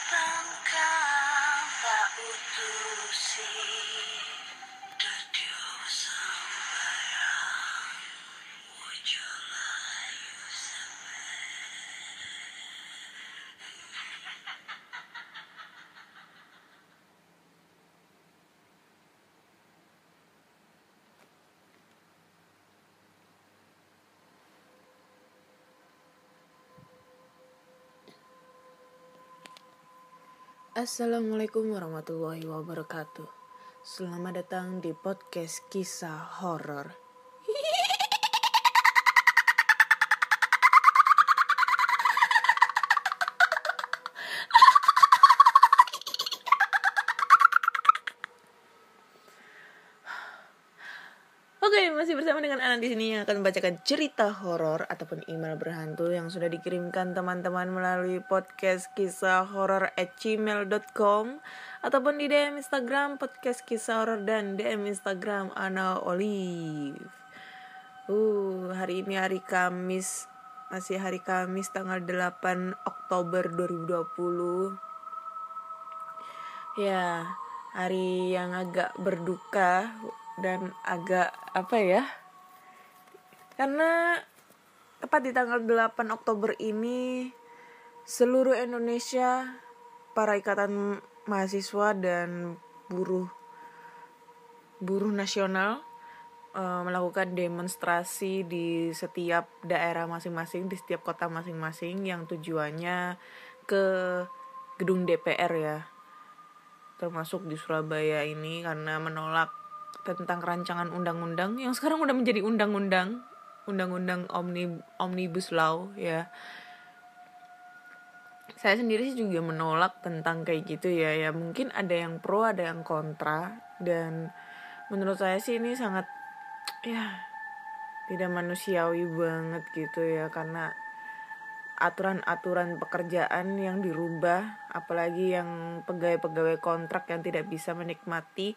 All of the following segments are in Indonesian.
Bangkang tak utusi Dadio sambayang Wujud layu Assalamualaikum warahmatullahi wabarakatuh. Selamat datang di podcast kisah horor. Oke, masih bersama dengan Ana di sini yang akan membacakan cerita horor ataupun email berhantu yang sudah dikirimkan teman-teman melalui podcast kisah horor@gmail.com ataupun di DM Instagram podcast kisah horor dan DM Instagram Ana Olive. Hari ini hari Kamis, masih hari Kamis tanggal 8 Oktober 2020. Ya, hari yang agak berduka dan agak karena tepat di tanggal 8 Oktober ini seluruh Indonesia, para ikatan mahasiswa dan buruh nasional melakukan demonstrasi di setiap daerah masing-masing, di setiap kota masing-masing yang tujuannya ke gedung DPR ya, termasuk di Surabaya ini karena menolak tentang rancangan undang-undang yang sekarang udah menjadi undang-undang Omnibus Law ya. Saya sendiri sih juga menolak tentang kayak gitu ya. Mungkin ada yang pro, ada yang kontra, dan menurut saya sih ini sangat tidak manusiawi banget gitu ya, karena aturan-aturan pekerjaan yang dirubah, apalagi yang pegawai-pegawai kontrak yang tidak bisa menikmati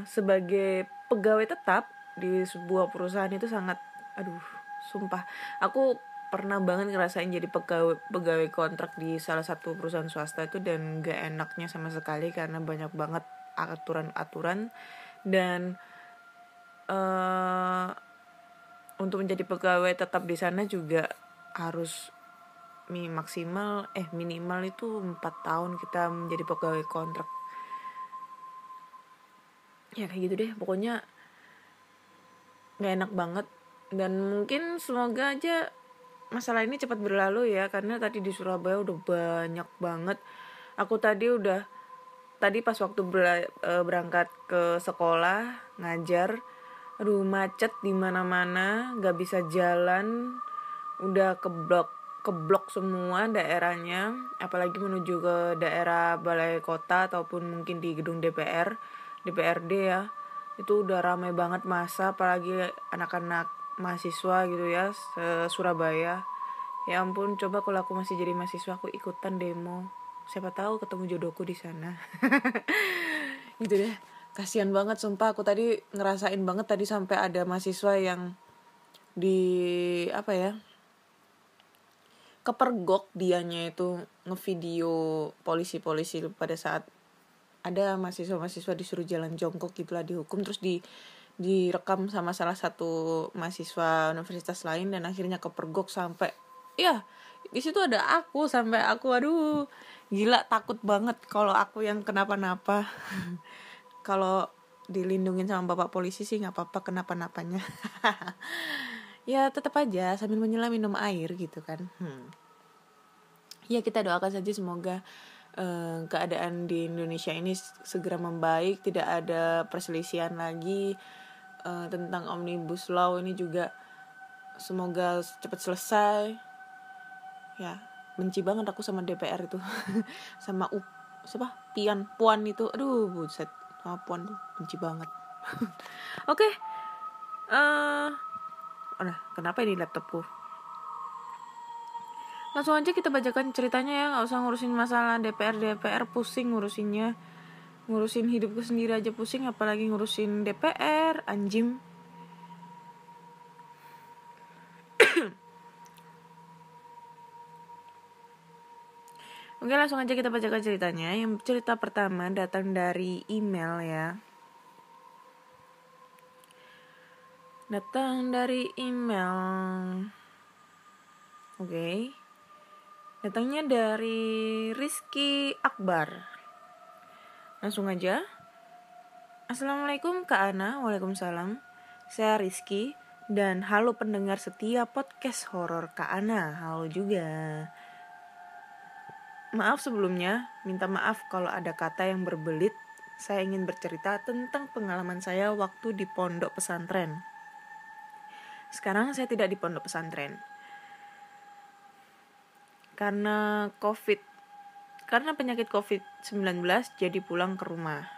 sebagai pegawai tetap di sebuah perusahaan itu sangat, sumpah aku pernah banget ngerasain jadi pegawai kontrak di salah satu perusahaan swasta itu, dan gak enaknya sama sekali karena banyak banget aturan-aturan. Dan untuk menjadi pegawai tetap di sana juga harus minimal itu 4 tahun kita menjadi pegawai kontrak. Ya kayak gitu deh, pokoknya gak enak banget. Dan mungkin semoga aja masalah ini cepat berlalu ya, karena tadi di Surabaya udah banyak banget. Aku tadi pas waktu berangkat ke sekolah ngajar, macet di mana-mana, gak bisa jalan, udah keblok semua daerahnya, apalagi menuju ke daerah balai kota ataupun mungkin di gedung DPRD ya. Itu udah ramai banget masa, apalagi anak-anak mahasiswa gitu ya, Surabaya. Ya ampun, coba kalau aku masih jadi mahasiswa aku ikutan demo. Siapa tahu ketemu jodohku di sana. Gitu deh. Kasian banget sumpah, aku tadi ngerasain banget tadi sampai ada mahasiswa yang kepergok dianya itu ngevideo polisi pada saat ada mahasiswa disuruh jalan jongkok gitulah, dihukum, terus direkam sama salah satu mahasiswa universitas lain, dan akhirnya kepergok sampai di situ ada aku, sampai aku gila, takut banget kalau aku yang kenapa-napa. Kalau dilindungin sama bapak polisi sih nggak apa-apa kenapa-napanya. Ya tetap aja sambil menyelam minum air gitu kan. Ya kita doakan saja semoga keadaan di Indonesia ini segera membaik, tidak ada perselisihan lagi tentang Omnibus Law ini juga, semoga cepat selesai. Ya, benci banget aku sama DPR itu. Sama Puan itu. Buset. Sama Puan tuh benci banget. Oke. Kenapa ini laptopku? Langsung aja kita bacakan ceritanya ya, gak usah ngurusin masalah DPR, pusing ngurusinnya. Ngurusin hidupku sendiri aja pusing, apalagi ngurusin DPR, anjim. Oke, langsung aja kita bacakan ceritanya. Yang cerita pertama datang dari email ya. Datang dari email. Oke. Datangnya dari Rizky Akbar. Langsung aja. Assalamualaikum Kak Ana. Waalaikumsalam. Saya Rizky. Dan halo pendengar setia podcast horor Kak Ana. Halo juga. Maaf sebelumnya, minta maaf kalau ada kata yang berbelit. Saya ingin bercerita tentang pengalaman saya waktu di pondok pesantren. Sekarang saya tidak di pondok pesantren. Karena penyakit COVID-19 jadi pulang ke rumah.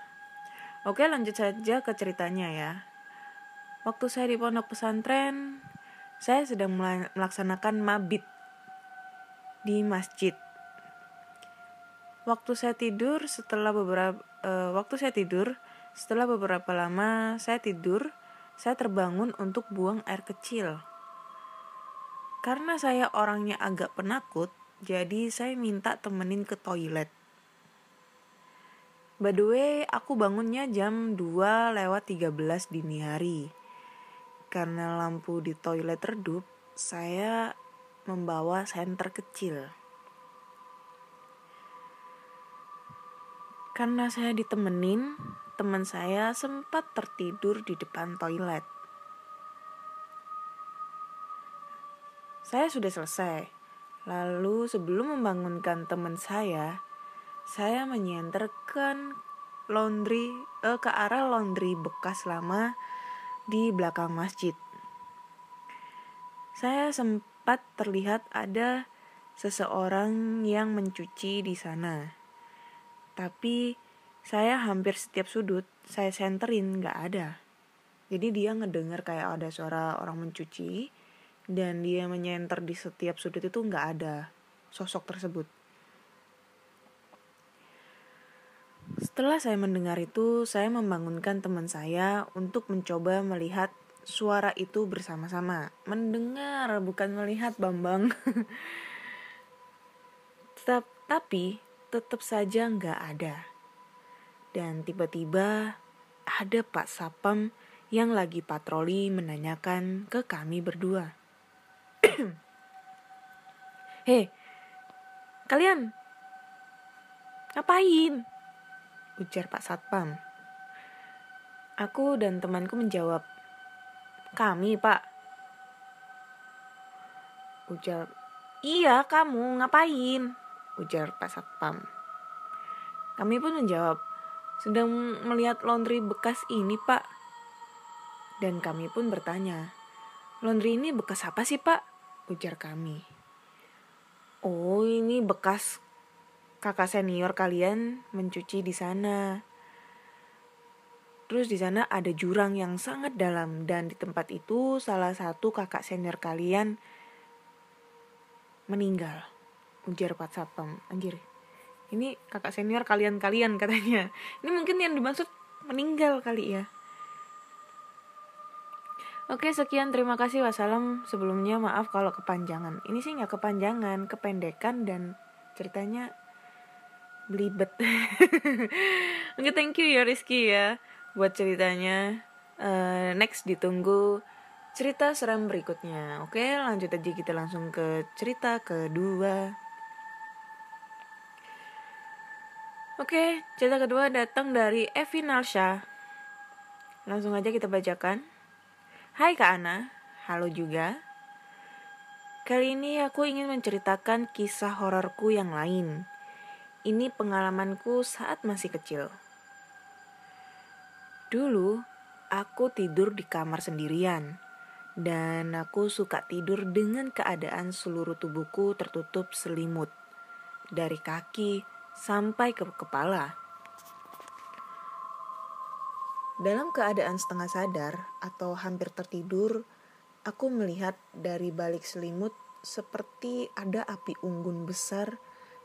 Oke, lanjut saja ke ceritanya ya. Waktu saya di pondok pesantren, saya sedang melaksanakan mabit di masjid. Waktu saya tidur setelah beberapa lama saya tidur, saya terbangun untuk buang air kecil. Karena saya orangnya agak penakut, jadi saya minta temenin ke toilet. By the way, aku bangunnya jam 2:13 dini hari. Karena lampu di toilet redup, saya membawa senter kecil. Karena saya ditemenin, teman saya sempat tertidur di depan toilet. Saya sudah selesai. Lalu sebelum membangunkan teman saya menyenterkan ke arah laundry bekas lama di belakang masjid. Saya sempat terlihat ada seseorang yang mencuci di sana. Tapi saya hampir setiap sudut saya senterin gak ada. Jadi dia ngedenger kayak ada suara orang mencuci, dan dia menyenter di setiap sudut itu gak ada sosok tersebut. Setelah saya mendengar itu, saya membangunkan teman saya untuk mencoba melihat suara itu bersama-sama. Mendengar, bukan melihat, Bambang. Tapi tetap saja nggak ada. Dan tiba-tiba ada Pak Sapam yang lagi patroli menanyakan ke kami berdua. Hei, kalian ngapain? Ujar Pak Satpam. Aku dan temanku menjawab, kami Pak. Ujar, iya kamu ngapain? Ujar Pak Satpam. Kami pun menjawab, sedang melihat laundry bekas ini Pak. Dan kami pun bertanya, laundry ini bekas apa sih Pak? Ujar kami. Oh, ini bekas kakak senior kalian mencuci di sana. Terus di sana ada jurang yang sangat dalam, dan di tempat itu salah satu kakak senior kalian meninggal. Ujar Pak Satpam. Anjir, ini kakak senior kalian katanya. Ini mungkin yang dimaksud meninggal kali ya. Oke, sekian, terima kasih, wassalam. Sebelumnya maaf kalau kepanjangan. Ini sih gak kepanjangan, kependekan, dan ceritanya belibet. Oke, thank you ya Rizky ya buat ceritanya. Next ditunggu cerita seram berikutnya. Oke, lanjut aja, kita langsung ke cerita kedua. Oke, cerita kedua datang dari Evi Nalsha. Langsung aja kita bacakan. Hai Kak Ana, halo juga. Kali ini aku ingin menceritakan kisah hororku yang lain. Ini pengalamanku saat masih kecil. Dulu, aku tidur di kamar sendirian. Dan aku suka tidur dengan keadaan seluruh tubuhku tertutup selimut. Dari kaki sampai ke kepala. Dalam keadaan setengah sadar atau hampir tertidur, aku melihat dari balik selimut seperti ada api unggun besar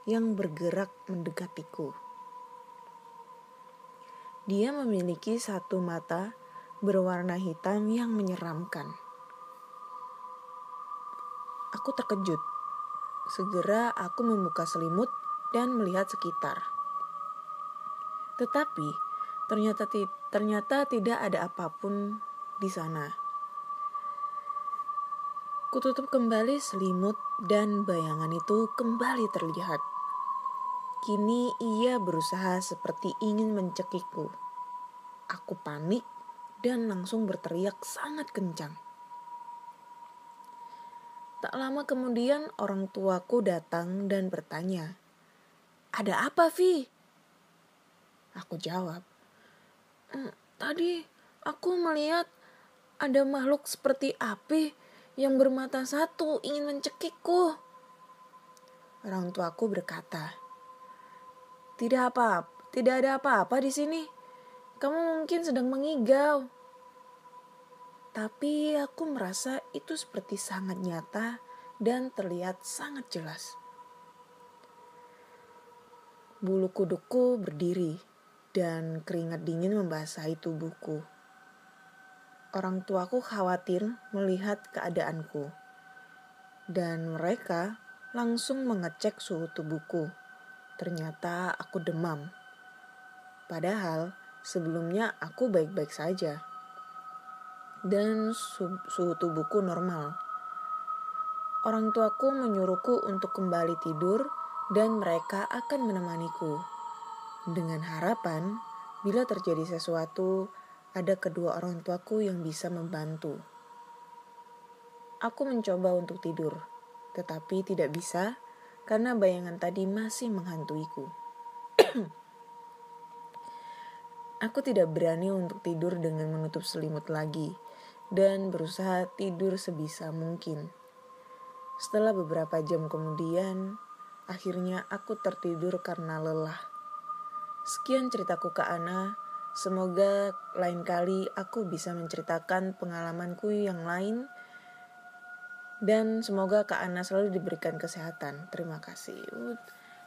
yang bergerak mendekatiku. Dia memiliki satu mata berwarna hitam yang menyeramkan. Aku terkejut. Segera aku membuka selimut dan melihat sekitar. Tetapi ternyata tidak ada apapun di sana. Kututup kembali selimut dan bayangan itu kembali terlihat. Kini ia berusaha seperti ingin mencekikku. Aku panik dan langsung berteriak sangat kencang. Tak lama kemudian orang tuaku datang dan bertanya, "Ada apa, Vi?" Aku jawab, "Tadi aku melihat ada makhluk seperti api yang bermata satu ingin mencekikku." Orang tuaku berkata, Tidak ada apa-apa di sini. Kamu mungkin sedang mengigau." Tapi aku merasa itu seperti sangat nyata dan terlihat sangat jelas. Bulu kudukku berdiri dan keringat dingin membasahi tubuhku. Orang tuaku khawatir melihat keadaanku, dan mereka langsung mengecek suhu tubuhku. Ternyata aku demam. Padahal sebelumnya aku baik-baik saja. Dan suhu tubuhku normal. Orang tuaku menyuruhku untuk kembali tidur dan mereka akan menemaniku. Dengan harapan, bila terjadi sesuatu, ada kedua orang tuaku yang bisa membantu. Aku mencoba untuk tidur, tetapi tidak bisa karena bayangan tadi masih menghantuiku. Aku tidak berani untuk tidur dengan menutup selimut lagi dan berusaha tidur sebisa mungkin. Setelah beberapa jam kemudian, akhirnya aku tertidur karena lelah. Sekian ceritaku Kak Ana. Semoga lain kali aku bisa menceritakan pengalamanku yang lain. Dan semoga Kak Ana selalu diberikan kesehatan. Terima kasih.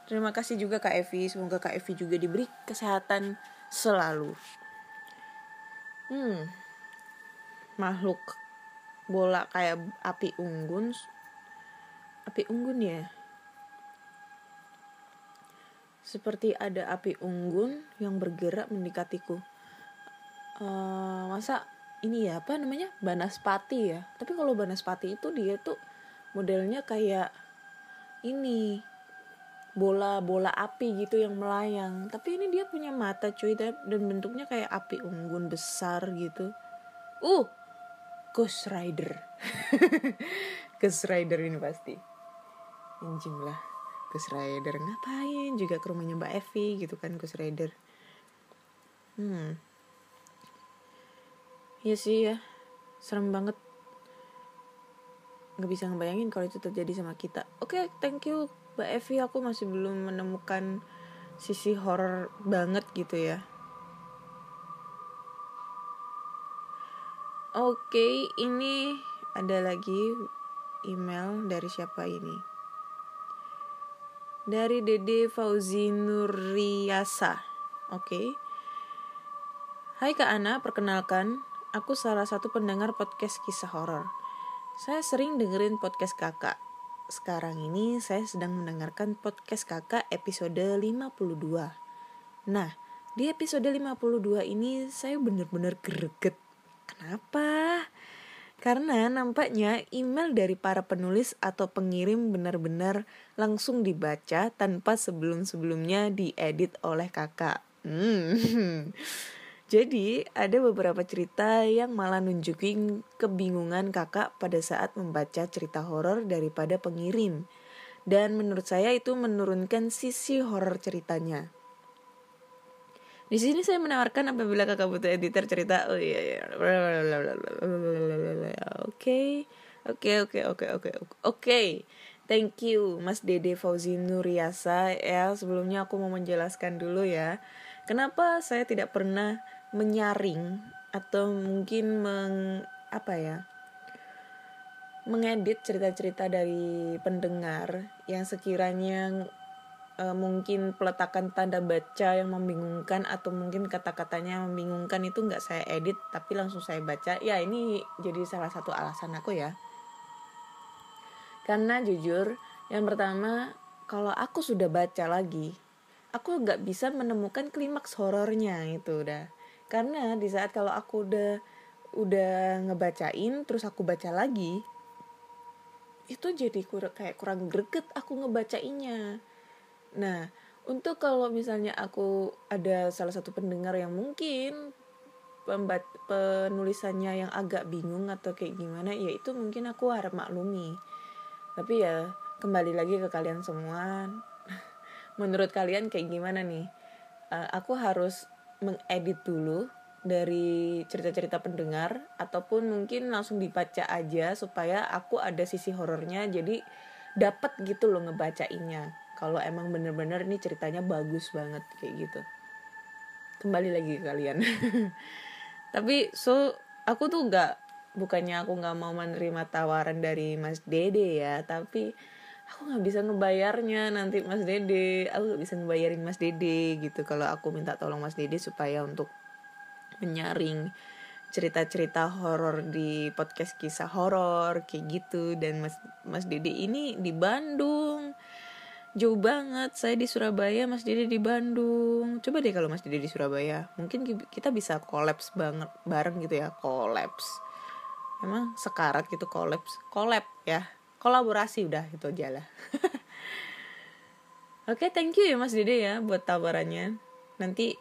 Terima kasih juga Kak Evi. Semoga Kak Evi juga diberi kesehatan selalu. Makhluk bola kayak api unggun ya. Seperti ada api unggun yang bergerak mendekatiku. Masa ini ya, apa namanya, Banaspati ya. Tapi kalau Banaspati itu dia tuh modelnya kayak ini, bola api gitu yang melayang. Tapi ini dia punya mata cuy, dan bentuknya kayak api unggun besar gitu. Ghost Rider. Ghost Rider ini pasti. Anjing lah, Ghost Rider ngapain juga ke rumahnya Mbak Evi gitu kan, Ghost Rider. Iya sih ya, serem banget. Gak bisa ngebayangin kalau itu terjadi sama kita. Oke, thank you Mbak Evi. Aku masih belum menemukan sisi horor banget gitu ya. Oke, ini ada lagi email dari siapa ini? Dari Dede Fauzi Nuriasa. Oke. Hai Kak Ana, perkenalkan, aku salah satu pendengar podcast kisah horor. Saya sering dengerin podcast Kakak. Sekarang ini saya sedang mendengarkan podcast Kakak episode 52. Nah, di episode 52 ini saya benar-benar greget. Kenapa? Karena nampaknya email dari para penulis atau pengirim benar-benar langsung dibaca tanpa sebelum-sebelumnya diedit oleh Kakak. Jadi ada beberapa cerita yang malah nunjukin kebingungan Kakak pada saat membaca cerita horor daripada pengirim. Dan menurut saya itu menurunkan sisi horor ceritanya. Di sini saya menawarkan apabila Kakak butuh editor cerita. Oke. Thank you Mas Dede Fauzi Nuriasa ya. Sebelumnya aku mau menjelaskan dulu ya. Kenapa saya tidak pernah menyaring atau mungkin mengedit cerita-cerita dari pendengar yang sekiranya mungkin peletakan tanda baca yang membingungkan atau mungkin kata-katanya yang membingungkan itu nggak saya edit tapi langsung saya baca. Ya ini jadi salah satu alasan aku ya. Karena jujur, yang pertama kalau aku sudah baca lagi, aku nggak bisa menemukan klimaks horornya itu udah. Karena di saat kalau aku udah ngebacain terus aku baca lagi, itu jadi kayak kurang greget aku ngebacainnya. Nah, untuk kalau misalnya aku ada salah satu pendengar yang mungkin penulisannya yang agak bingung atau kayak gimana, ya itu mungkin aku harap maklumi. Tapi ya kembali lagi ke kalian semua. Menurut kalian kayak gimana nih? Aku harus mengedit dulu dari cerita-cerita pendengar ataupun mungkin langsung dibaca aja supaya aku ada sisi horornya, jadi dapat gitu loh ngebacainnya. Kalau emang bener-bener ini ceritanya bagus banget kayak gitu. Kembali lagi ke kalian. Tapi aku tuh bukannya aku nggak mau menerima tawaran dari Mas Dede ya, tapi aku nggak bisa ngebayarnya nanti Mas Dede. Aku nggak bisa ngebayarin Mas Dede gitu kalau aku minta tolong Mas Dede supaya untuk menyaring cerita-cerita horor di podcast kisah horor kayak gitu. Dan Mas Dede ini di Bandung, jauh banget. Saya di Surabaya, Mas Dede di Bandung. Coba deh kalau Mas Dede di Surabaya, mungkin kita bisa kolaps banget bareng gitu ya. Kolaps, emang sekarat gitu collab ya, kolaborasi, udah itu aja lah. Oke, thank you ya Mas Dede ya buat tawarannya. Nanti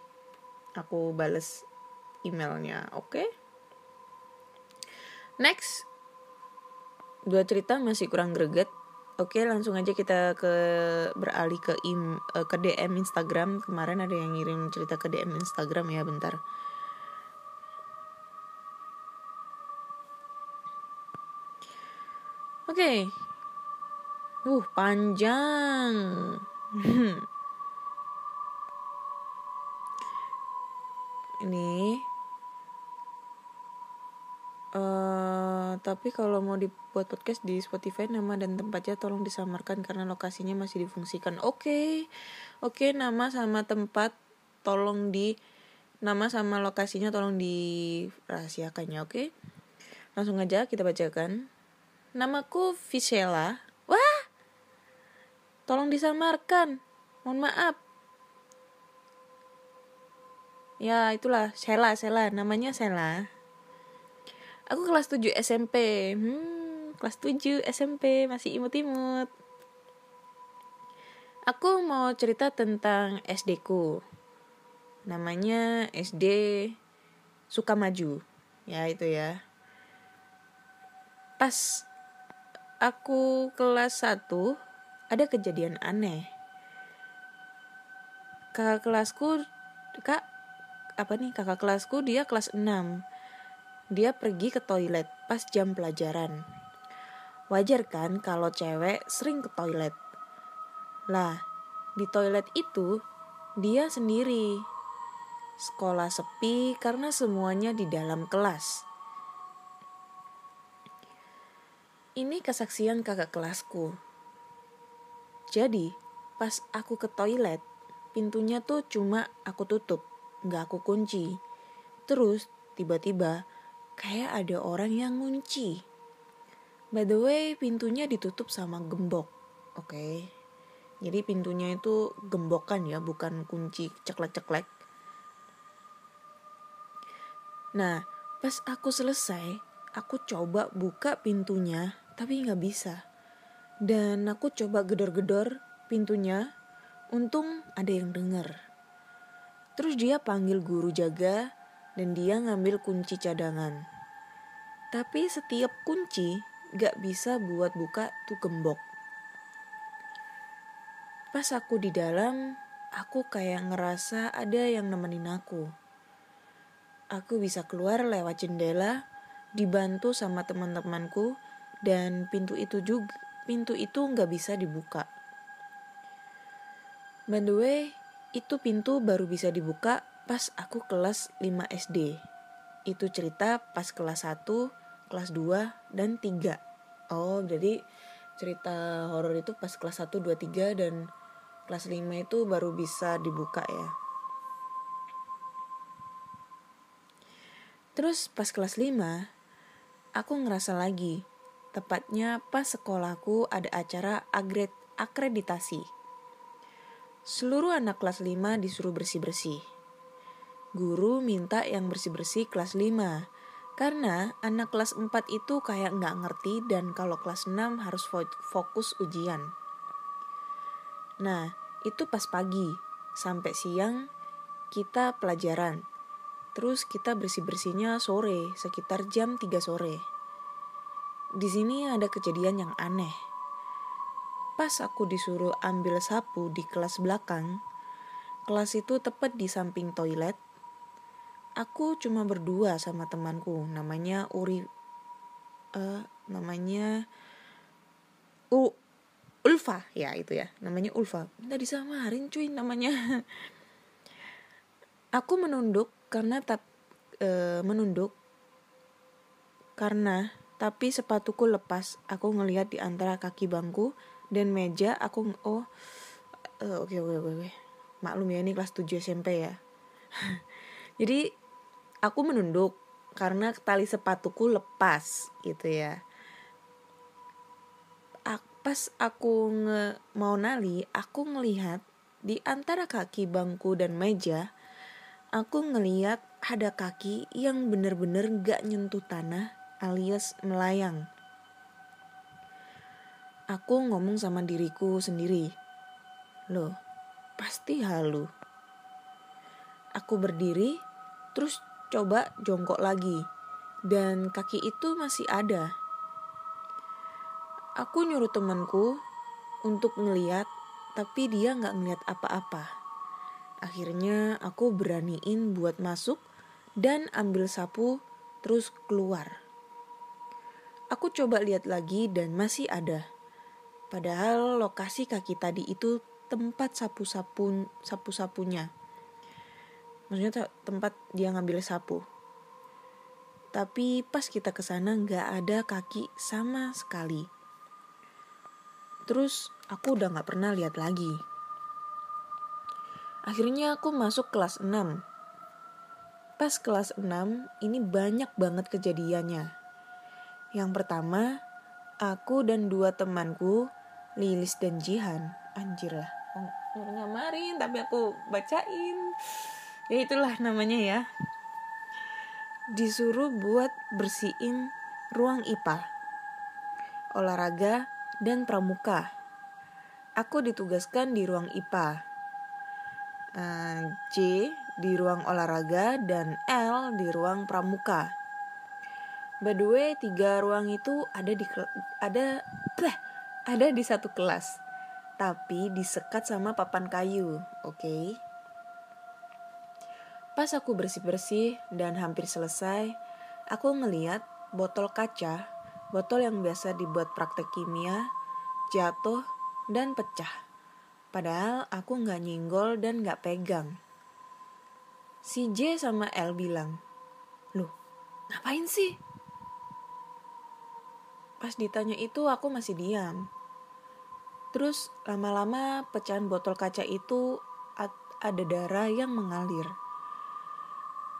aku bales emailnya. Oke. Next, 2 cerita masih kurang greget. Oke, langsung aja kita beralih ke DM Instagram. Kemarin ada yang ngirim cerita ke DM Instagram ya, bentar. Oke. Panjang. Ini tapi kalau mau dibuat podcast di Spotify, nama dan tempatnya tolong disamarkan karena lokasinya masih difungsikan. Oke, nama sama tempat tolong nama sama lokasinya tolong dirahasiakannya. Oke, langsung aja kita bacakan. Namaku Visela. Wah, tolong disamarkan, mohon maaf. Ya itulah, Sela, namanya Sela. Aku kelas 7 SMP. Kelas 7 SMP, masih imut-imut. Aku mau cerita tentang SD ku. Namanya SD Sukamaju. Ya itu ya. Pas aku kelas 1 ada kejadian aneh. Kakak kelasku dia kelas 6. Dia pergi ke toilet pas jam pelajaran. Wajar kan kalau cewek sering ke toilet. Lah, di toilet itu dia sendiri. Sekolah sepi karena semuanya di dalam kelas. Ini kesaksian kakak kelasku. Jadi, pas aku ke toilet, pintunya tuh cuma aku tutup, gak aku kunci. Terus, tiba-tiba kayak ada orang yang ngunci. By the way, pintunya ditutup sama gembok. Oke. Jadi pintunya itu gembokan ya, bukan kunci ceklek-ceklek. Nah, pas aku selesai, aku coba buka pintunya, tapi gak bisa. Dan aku coba gedor-gedor pintunya, untung ada yang denger. Terus dia panggil guru jaga, dan dia ngambil kunci cadangan. Tapi setiap kunci gak bisa buat buka tuh gembok. Pas aku di dalam, aku kayak ngerasa ada yang nemenin aku. Aku bisa keluar lewat jendela, dibantu sama teman-temanku, dan pintu itu gak bisa dibuka. By the way, itu pintu baru bisa dibuka pas aku kelas 5 SD. Itu cerita pas kelas 1, kelas 2, dan 3. Oh, jadi cerita horor itu pas kelas 1, 2, 3, dan kelas 5 itu baru bisa dibuka ya. Terus pas kelas 5, aku ngerasa lagi. Tepatnya pas sekolahku ada acara akreditasi. Seluruh anak kelas 5 disuruh bersih-bersih. Guru minta yang bersih-bersih kelas 5. Karena anak kelas 4 itu kayak nggak ngerti dan kalau kelas 6 harus fokus ujian. Nah, itu pas pagi. Sampai siang kita pelajaran. Terus kita bersih-bersihnya sore, sekitar jam 3 sore. Di sini ada kejadian yang aneh. Pas aku disuruh ambil sapu di kelas belakang, kelas itu tepat di samping toilet. Aku cuma berdua sama temanku, namanya Ulfa, ya itu ya, namanya Ulfa. Minta disamarin cuy namanya. Aku menunduk karena tapi sepatuku lepas. Aku ngelihat di antara kaki bangku dan meja. Oke. Maklum ya, ini kelas 7 SMP ya. Jadi aku menunduk karena tali sepatuku lepas gitu ya. Pas aku mau nali, aku ngelihat di antara kaki bangku dan meja, aku ngelihat ada kaki yang bener-bener gak nyentuh tanah alias melayang. Aku ngomong sama diriku sendiri, loh pasti halu. Aku berdiri, terus coba jongkok lagi, dan kaki itu masih ada. Aku nyuruh temanku untuk ngeliat, tapi dia gak ngeliat apa-apa. Akhirnya aku beraniin buat masuk dan ambil sapu terus keluar. Aku coba lihat lagi dan masih ada. Padahal lokasi kaki tadi itu tempat sapu-sapunya. Maksudnya tempat dia ngambil sapu. Tapi pas kita kesana gak ada kaki sama sekali. Terus aku udah gak pernah lihat lagi. Akhirnya aku masuk kelas 6. Pas kelas 6 ini banyak banget kejadiannya. Yang pertama, aku dan 2 temanku, Lilis dan Jihan. Anjir lah, nyamarin tapi aku bacain. Ya itulah namanya ya. Disuruh buat bersihin ruang IPA, olahraga, dan pramuka. Aku ditugaskan di ruang IPA, J di ruang olahraga, dan L di ruang pramuka. By the way, 3 ruang itu ada di satu kelas, tapi disekat sama papan kayu, oke? Pas aku bersih-bersih dan hampir selesai, aku ngeliat botol kaca, botol yang biasa dibuat praktek kimia, jatuh dan pecah. Padahal aku gak nyenggol dan gak pegang. Si J sama L bilang, "Loh, ngapain sih?" Pas ditanya itu aku masih diam. Terus lama-lama pecahan botol kaca itu ada darah yang mengalir.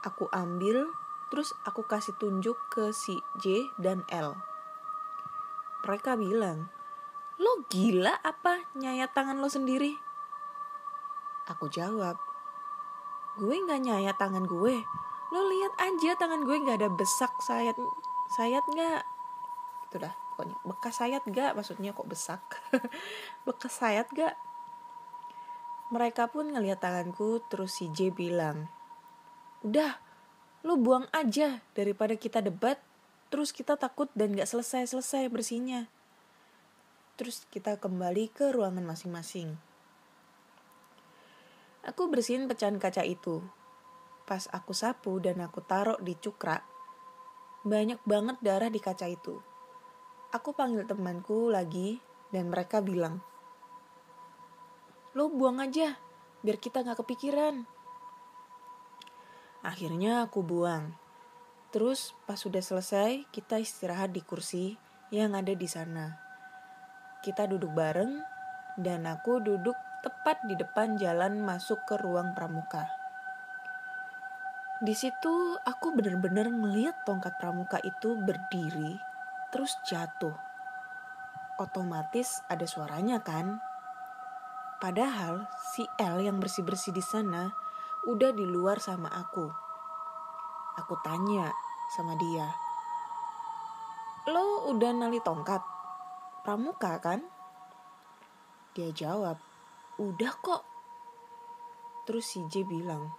Aku ambil, terus aku kasih tunjuk ke si J dan L. Mereka bilang, "Lo gila apa nyayat tangan lo sendiri?" Aku jawab, "Gue gak nyayat tangan gue. Lo lihat aja tangan gue gak ada besak sayat gak?" Itu dah pokoknya. Bekas sayat gak? Maksudnya kok besak? Bekas sayat gak? Mereka pun ngelihat tanganku, terus si J bilang, "Udah, lo buang aja daripada kita debat, terus kita takut dan gak selesai-selesai bersihnya." Terus kita kembali ke ruangan masing-masing. Aku bersihin pecahan kaca itu. Pas aku sapu dan aku taruh di cukrak, banyak banget darah di kaca itu. Aku panggil temanku lagi dan mereka bilang, "Lo buang aja, biar kita gak kepikiran." Akhirnya aku buang. Terus pas sudah selesai, kita istirahat di kursi yang ada di sana. Kita duduk bareng dan aku duduk tepat di depan jalan masuk ke ruang pramuka. Di situ aku benar-benar ngeliat tongkat pramuka itu berdiri terus jatuh. Otomatis ada suaranya kan? Padahal si L yang bersih-bersih di sana udah di luar sama aku. Aku tanya sama dia, "Lo udah nali tongkat? Pramuka kan?" Dia jawab, "Udah kok." Terus si J bilang,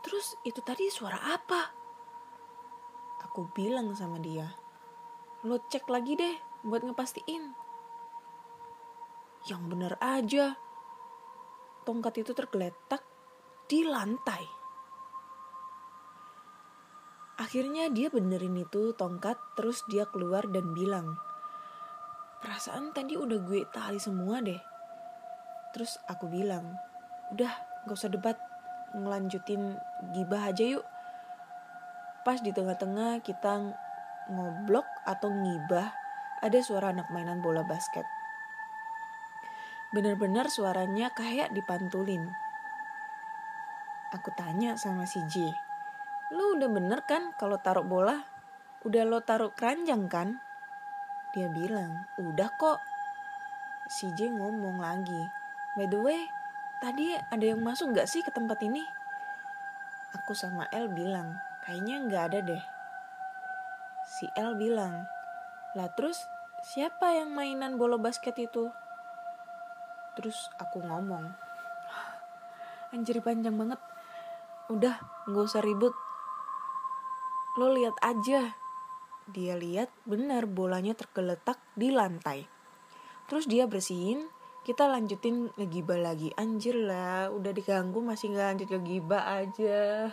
"Terus itu tadi suara apa?" Aku bilang sama dia, "Lo cek lagi deh buat ngepastiin." Yang bener aja, tongkat itu tergeletak di lantai. Akhirnya dia benerin itu tongkat, terus dia keluar dan bilang, "Perasaan tadi udah gue tali semua deh." Terus aku bilang, "Udah gak usah debat, ngelanjutin gibah aja yuk." Pas di tengah-tengah kita ngoblok atau ngibah, ada suara anak mainan bola basket. Bener-bener suaranya kayak dipantulin. Aku tanya sama si J, "Lu udah bener kan kalau taruh bola? Udah lo taruh keranjang kan?" Dia bilang, "Udah kok." Si J ngomong lagi, "By the way, tadi ada yang masuk gak sih ke tempat ini?" Aku sama L bilang, "Kayaknya gak ada deh." Si L bilang, "Lah terus siapa yang mainan bola basket itu?" Terus aku ngomong, "Anjir panjang banget. Udah gak usah ribut. Lo lihat aja." Dia lihat benar bolanya tergeletak di lantai. Terus dia bersihin, kita lanjutin ngegibah lagi. Anjir lah, udah diganggu masih lanjut ngegibah aja.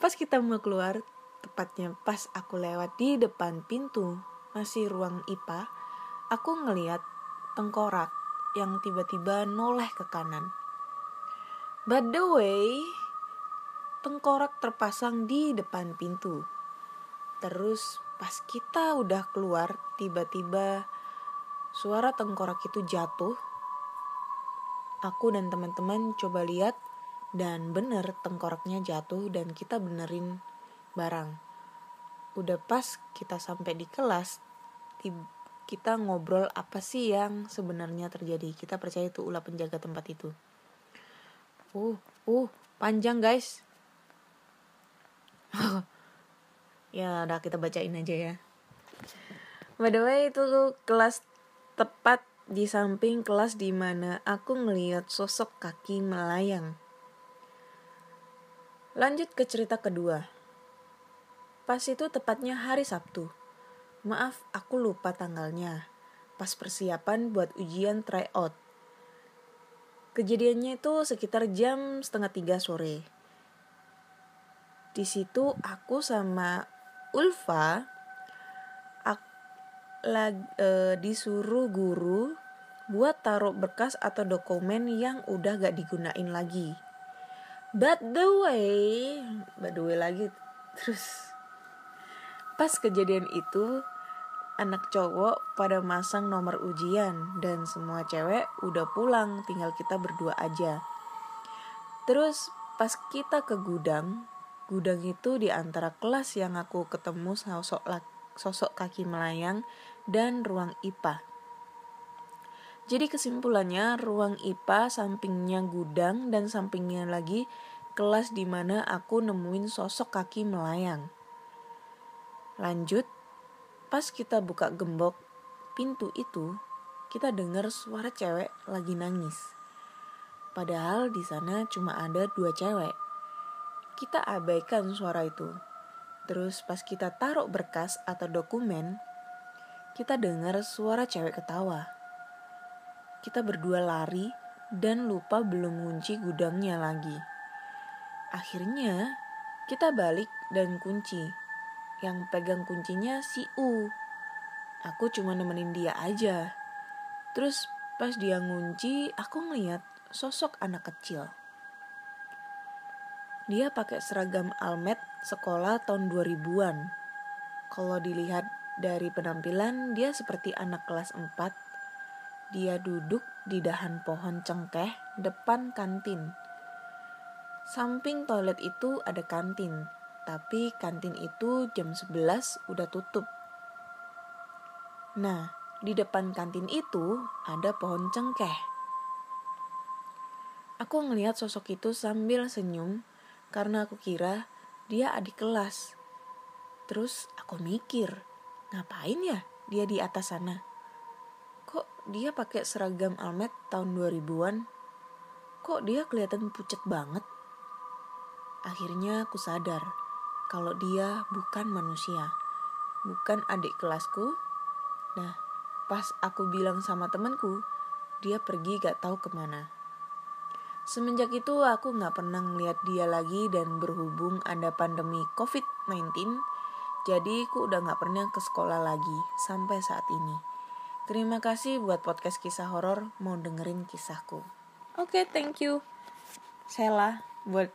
Pas kita mau keluar, tepatnya pas aku lewat di depan pintu, masih ruang IPA, aku ngeliat tengkorak yang tiba-tiba noleh ke kanan. By the way, tengkorak terpasang di depan pintu. Terus pas kita udah keluar, tiba-tiba suara tengkorak itu jatuh. Aku dan teman-teman coba lihat dan bener tengkoraknya jatuh dan kita benerin barang. Udah pas kita sampai di kelas, kita ngobrol apa sih yang sebenarnya terjadi. Kita percaya itu ulah penjaga tempat itu. Panjang guys. Ya udah kita bacain aja ya. By the way, itu kelas tepat di samping kelas di mana aku ngelihat sosok kaki melayang. Lanjut ke cerita kedua. Pas itu tepatnya hari Sabtu. Maaf, aku lupa tanggalnya. Pas persiapan buat ujian tryout. Kejadiannya itu sekitar jam 2:30 sore. Di situ aku sama Ulfa disuruh guru buat taruh berkas atau dokumen yang udah gak digunain lagi. By the way lagi. Terus pas kejadian itu, anak cowok pada masang nomor ujian dan semua cewek udah pulang, tinggal kita berdua aja. Terus pas kita ke gudang itu di antara kelas yang aku ketemu sosok kaki melayang dan ruang IPA. Jadi kesimpulannya, ruang IPA sampingnya gudang dan sampingnya lagi kelas di mana aku nemuin sosok kaki melayang. Lanjut, pas kita buka gembok pintu itu, kita dengar suara cewek lagi nangis. Padahal di sana cuma ada 2 cewek. Kita abaikan suara itu. Terus pas kita taruh berkas atau dokumen, kita dengar suara cewek ketawa. Kita berdua lari dan lupa belum ngunci gudangnya lagi. Akhirnya kita balik dan kunci. Yang pegang kuncinya si U. Aku cuma nemenin dia aja. Terus pas dia ngunci, aku ngeliat sosok anak kecil. Dia pakai seragam almet sekolah tahun 2000-an. Kalau dilihat dari penampilan, dia seperti anak kelas 4. Dia duduk di dahan pohon cengkeh depan kantin. Samping toilet itu ada kantin, tapi kantin itu jam 11 udah tutup. Nah, di depan kantin itu ada pohon cengkeh. Aku ngelihat sosok itu sambil senyum karena aku kira dia adik kelas. Terus aku mikir, ngapain ya dia di atas sana? Kok dia pakai seragam almet tahun 2000-an? Kok dia kelihatan pucet banget? Akhirnya aku sadar kalau dia bukan manusia, bukan adik kelasku. Nah, pas aku bilang sama temanku, dia pergi gak tahu kemana. Semenjak itu aku gak pernah ngeliat dia lagi, dan berhubung ada pandemi COVID-19, jadi aku udah gak pernah ke sekolah lagi sampai saat ini. Terima kasih buat podcast kisah horor mau dengerin kisahku. Oke, thank you Sheila buat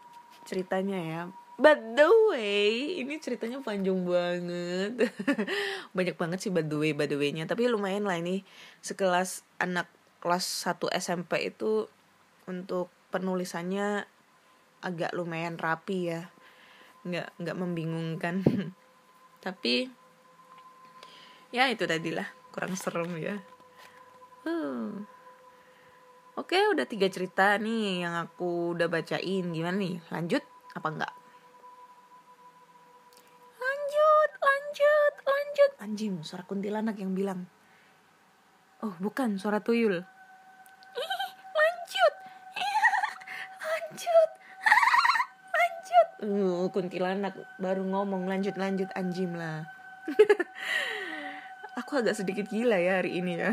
ceritanya ya. By the way, ini ceritanya panjang banget. Banyak banget sih by the way-nya. Tapi lumayan lah ini, sekelas anak kelas 1 SMP itu untuk penulisannya agak lumayan rapi ya. Nggak membingungkan. Tapi ya itu tadilah, kurang serem ya. Oke, udah 3 cerita nih yang aku udah bacain. Gimana nih? Lanjut apa enggak? Lanjut. Anjing, suara kuntilanak yang bilang. Oh, bukan, suara tuyul. Lanjut. Kuntilanak baru ngomong lanjut anjing lah. Aku agak sedikit gila ya hari ini ya.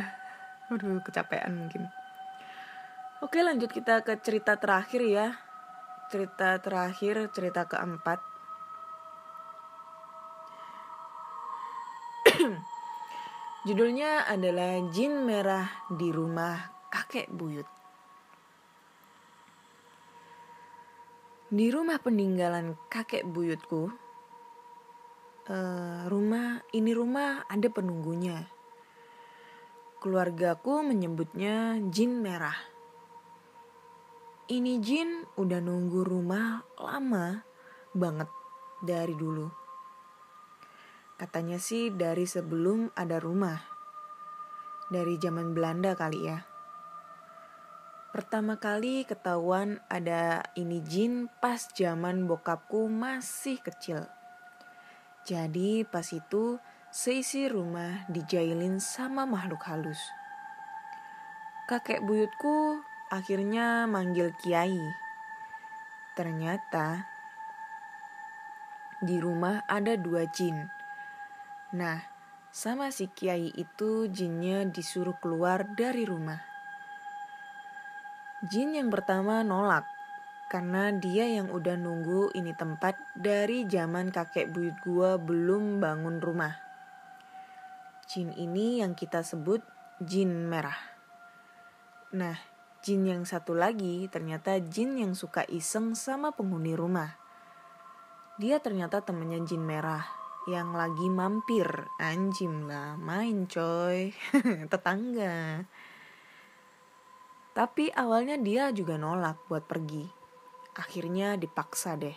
Aduh, kecapean mungkin. Oke, lanjut kita ke cerita terakhir ya. Cerita keempat. Judulnya adalah Jin Merah di Rumah Kakek Buyut. Di rumah peninggalan kakek buyutku, rumah ada penunggunya. Keluargaku menyebutnya Jin Merah. Ini jin udah nunggu rumah lama banget dari dulu. Katanya sih dari sebelum ada rumah. Dari zaman Belanda kali ya. Pertama kali ketahuan ada ini jin pas zaman bokapku masih kecil. Jadi pas itu seisi rumah dijailin sama makhluk halus. Kakek buyutku akhirnya manggil kiai. Ternyata di rumah ada 2 jin. Nah, sama si kiai itu jinnya disuruh keluar dari rumah. Jin yang pertama nolak karena dia yang udah nunggu ini tempat dari zaman kakek buyut gua belum bangun rumah. Jin ini yang kita sebut Jin Merah. Nah, jin yang satu lagi ternyata jin yang suka iseng sama penghuni rumah. Dia ternyata temennya Jin Merah yang lagi mampir. Anjing lah, main coy. Tetangga. Tapi awalnya dia juga nolak buat pergi. Akhirnya dipaksa deh.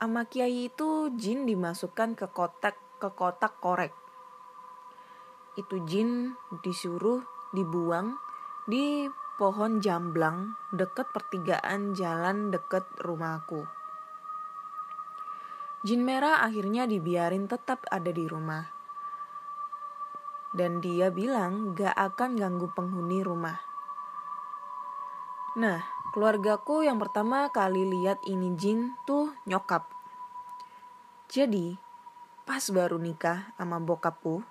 Ama kiai itu jin dimasukkan ke kotak korek. Itu jin disuruh dibuang di pohon jamblang deket pertigaan jalan deket rumahku. Jin Merah akhirnya dibiarin tetap ada di rumah. Dan dia bilang gak akan ganggu penghuni rumah. Nah, keluargaku yang pertama kali lihat ini jin tuh nyokap. Jadi, pas baru nikah sama bokapku,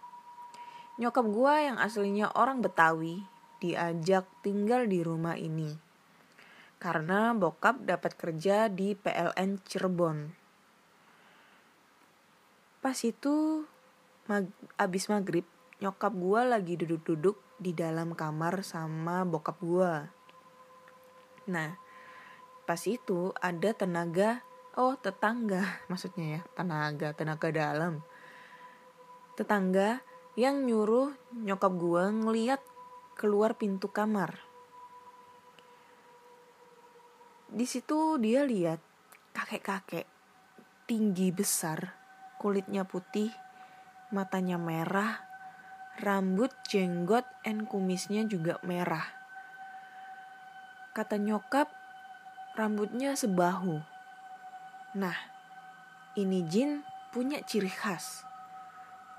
nyokap gua yang aslinya orang Betawi diajak tinggal di rumah ini. Karena bokap dapat kerja di PLN Cirebon. Pas itu abis maghrib, nyokap gue lagi duduk-duduk di dalam kamar sama bokap gue. Nah, pas itu ada tetangga maksudnya ya, tenaga dalam. Tetangga yang nyuruh nyokap gue ngeliat keluar pintu kamar. Di situ dia lihat kakek-kakek tinggi besar, kulitnya putih, matanya merah, rambut, jenggot, kumisnya juga merah. Kata nyokap, rambutnya sebahu. Nah, ini jin punya ciri khas.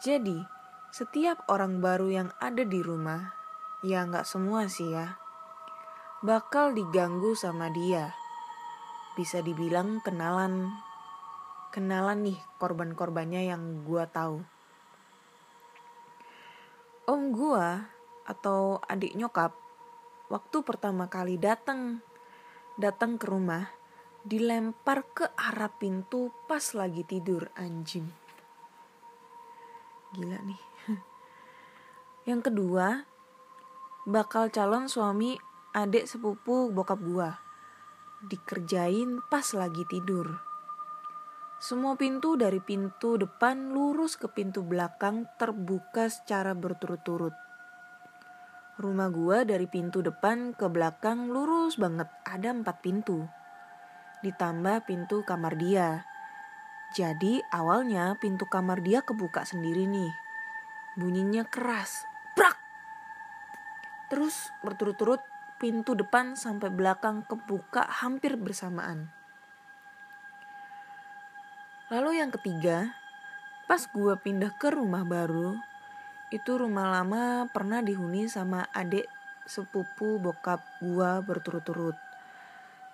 Jadi, setiap orang baru yang ada di rumah, ya gak semua sih ya, bakal diganggu sama dia. Bisa dibilang kenalan nih korban-korbannya yang gua tahu. Om gua atau adik nyokap waktu pertama kali datang ke rumah, dilempar ke arah pintu pas lagi tidur, anjing. Gila nih. Yang kedua, bakal calon suami adik sepupu bokap gua. Dikerjain pas lagi tidur. Semua pintu dari pintu depan lurus ke pintu belakang terbuka secara berturut-turut. Rumah gua dari pintu depan ke belakang lurus banget, ada 4 pintu. Ditambah pintu kamar dia. Jadi awalnya pintu kamar dia kebuka sendiri nih. Bunyinya keras. Brak! Terus berturut-turut pintu depan sampai belakang kebuka hampir bersamaan. Lalu yang ketiga, pas gue pindah ke rumah baru, itu rumah lama pernah dihuni sama adik sepupu bokap gue berturut-turut.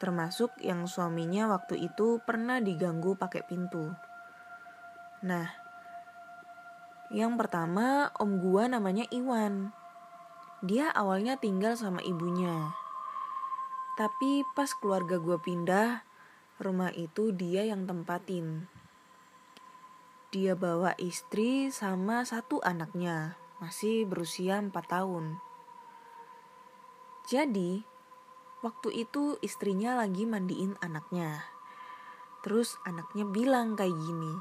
Termasuk yang suaminya waktu itu pernah diganggu pakai pintu. Nah, yang pertama om gue namanya Iwan. Dia awalnya tinggal sama ibunya. Tapi pas keluarga gue pindah, rumah itu dia yang tempatin. Dia bawa istri sama 1 anaknya, masih berusia 4 tahun. Jadi, waktu itu istrinya lagi mandiin anaknya. Terus anaknya bilang kayak gini,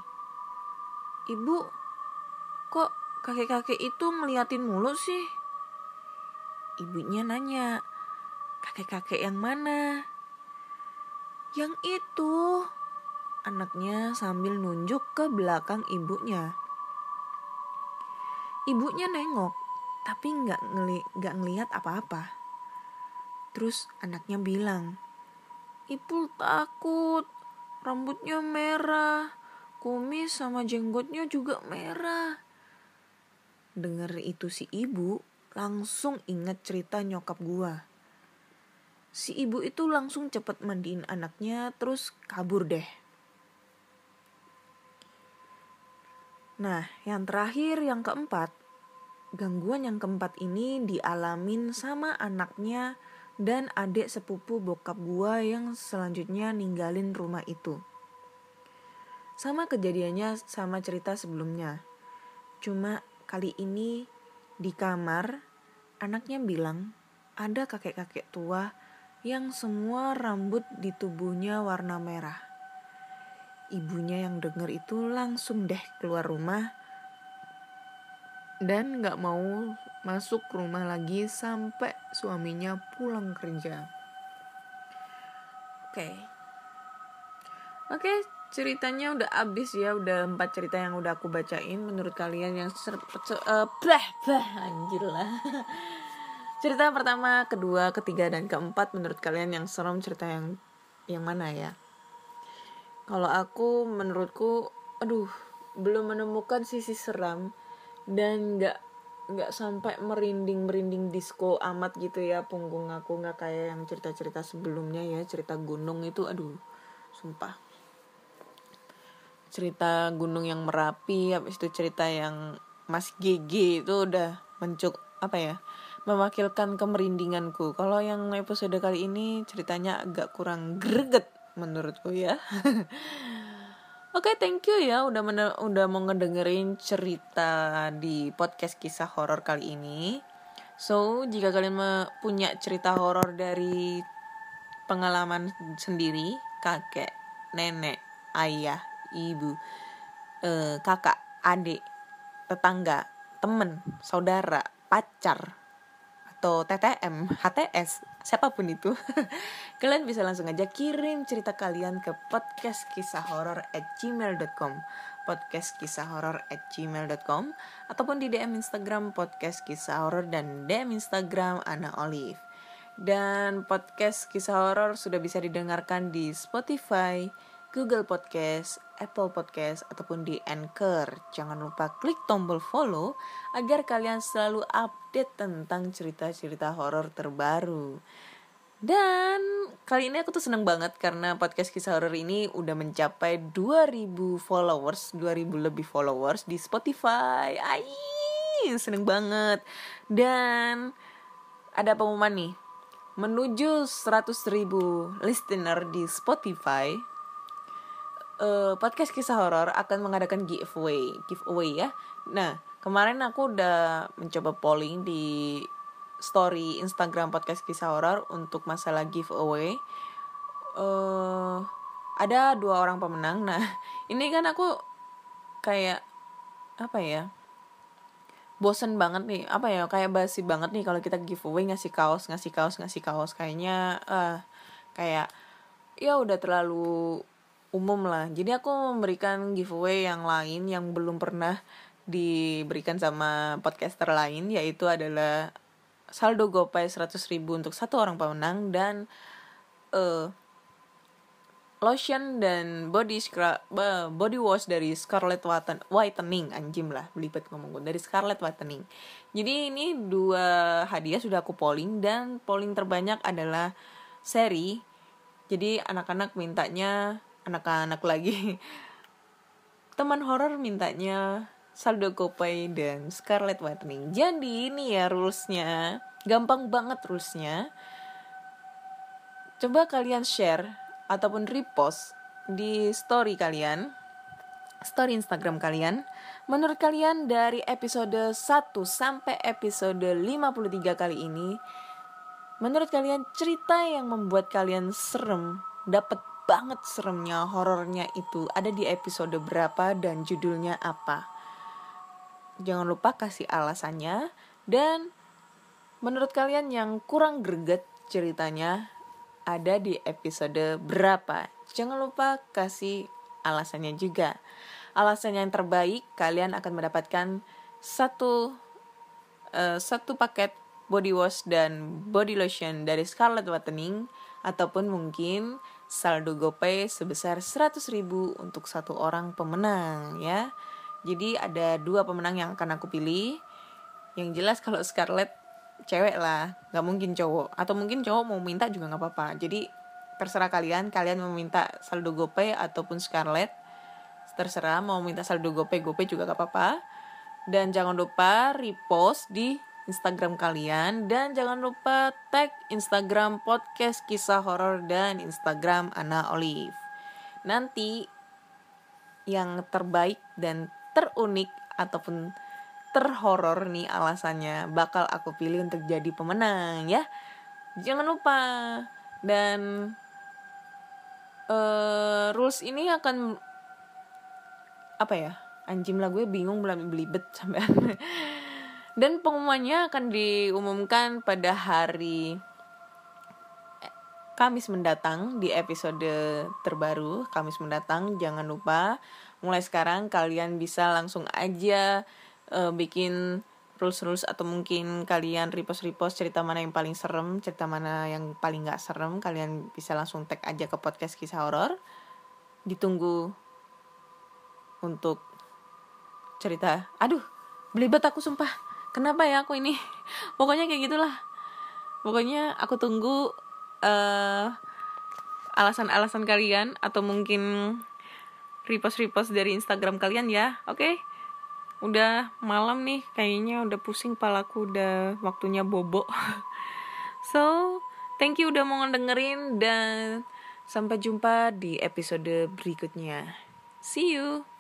"Ibu, kok kakek-kakek itu ngeliatin mulu sih?" Ibunya nanya, "Kakek-kakek yang mana?" "Yang itu," anaknya sambil nunjuk ke belakang ibunya. Ibunya nengok, tapi gak ngelihat apa-apa. Terus anaknya bilang, "Ibu takut, rambutnya merah, kumis sama jenggotnya juga merah." Dengar itu si ibu langsung ingat cerita nyokap gua. Si ibu itu langsung cepet mandiin anaknya terus kabur deh. Nah, yang terakhir, yang keempat, gangguan yang keempat ini dialamin sama anaknya dan adik sepupu bokap gua yang selanjutnya ninggalin rumah itu. Sama kejadiannya sama cerita sebelumnya. Cuma kali ini di kamar, anaknya bilang ada kakek-kakek tua yang semua rambut di tubuhnya warna merah. Ibunya yang denger itu langsung deh keluar rumah dan gak mau masuk rumah lagi sampai suaminya pulang kerja. Oke, ceritanya udah abis ya, udah 4 cerita yang udah aku bacain. Menurut kalian yang anjir lah. Cerita pertama, kedua, ketiga, dan keempat menurut kalian yang serem cerita yang mana ya? Kalau aku, menurutku, belum menemukan sisi seram dan nggak sampai merinding disco amat gitu ya punggung aku, nggak kayak yang cerita-cerita sebelumnya ya, cerita gunung itu, sumpah. Cerita gunung yang Merapi, habis itu cerita yang Mas GG itu udah mewakilkan kemerindinganku. Kalau yang episode kali ini ceritanya agak kurang greget menurutku ya. Oke, thank you ya udah mau ngedengerin cerita di podcast kisah horor kali ini. So, jika kalian punya cerita horor dari pengalaman sendiri, kakek, nenek, ayah, ibu, kakak, adik, tetangga, temen, saudara, pacar, atau TTM, HTS, siapapun itu. Kalian bisa langsung aja kirim cerita kalian ke podcastkisahhoror@gmail.com, podcastkisahhoror@gmail.com, ataupun di DM Instagram podcast kisah horor dan DM Instagram Ana Olive. Dan podcast kisah horor sudah bisa didengarkan di Spotify, Google Podcast, Apple Podcast, ataupun di Anchor. Jangan lupa klik tombol follow agar kalian selalu update tentang cerita-cerita horor terbaru. Dan kali ini aku tuh seneng banget karena podcast kisah horor ini udah mencapai 2000 followers, 2000 lebih followers di Spotify. Seneng banget. Dan ada pengumuman nih. Menuju 100.000 listener di Spotify, podcast kisah horor akan mengadakan giveaway ya. Nah, kemarin aku udah mencoba polling di story Instagram podcast kisah horor untuk masalah giveaway. Ada 2 orang pemenang. Nah, ini kan aku kayak apa ya? Bosen banget nih, kayak basi banget nih kalau kita giveaway ngasih kaos kayaknya kayak ya udah terlalu umum lah. Jadi aku memberikan giveaway yang lain yang belum pernah diberikan sama podcaster lain, yaitu adalah saldo GoPay 100.000 untuk 1 orang pemenang dan lotion dan body wash dari Scarlet Whitening, anjim lah belibet ngomong gue, dari Scarlet Whitening. Jadi ini 2 hadiah sudah aku polling dan polling terbanyak adalah seri. Jadi anak-anak lagi teman horor mintanya saldo GoPay dan Scarlet Whitening. Jadi ini ya rulesnya, gampang banget rulesnya. Coba kalian share ataupun repost di story Instagram kalian. Menurut kalian dari episode 1 sampai episode 53 kali ini, menurut kalian cerita yang membuat kalian serem, dapet banget seremnya, horornya itu ada di episode berapa dan judulnya apa? Jangan lupa kasih alasannya. Dan menurut kalian yang kurang greget ceritanya ada di episode berapa? Jangan lupa kasih alasannya juga. Alasan yang terbaik, kalian akan mendapatkan satu paket body wash dan body lotion dari Scarlet Whitening, ataupun mungkin saldo GoPay sebesar 100.000 untuk 1 orang pemenang ya. Jadi ada 2 pemenang yang akan aku pilih. Yang jelas kalau Scarlet cewek lah, gak mungkin cowok. Atau mungkin cowok mau minta juga gak apa-apa. Jadi terserah kalian mau minta saldo GoPay ataupun Scarlet, terserah. Mau minta saldo GoPay juga gak apa-apa. Dan jangan lupa repost di Instagram kalian. Dan jangan lupa tag Instagram podcast kisah horor dan Instagram Ana Olive. Nanti yang terbaik dan terunik ataupun terhoror nih alasannya bakal aku pilih untuk jadi pemenang ya. Jangan lupa. Dan rules ini akan anjim lah, gue bingung belibet sampean. Dan pengumumannya akan diumumkan pada hari Kamis mendatang di episode terbaru Kamis mendatang. Jangan lupa mulai sekarang kalian bisa langsung aja bikin rules atau mungkin kalian repost cerita mana yang paling serem, cerita mana yang paling gak serem. Kalian bisa langsung tag aja ke podcast kisah horor. Ditunggu untuk cerita. Aduh, belibet aku sumpah. Kenapa ya aku ini? Pokoknya kayak gitulah. Pokoknya aku tunggu alasan-alasan kalian atau mungkin repost dari Instagram kalian ya. Oke? Udah malam nih, kayaknya udah pusing palaku, udah waktunya bobo. So, thank you udah mau dengerin dan sampai jumpa di episode berikutnya. See you.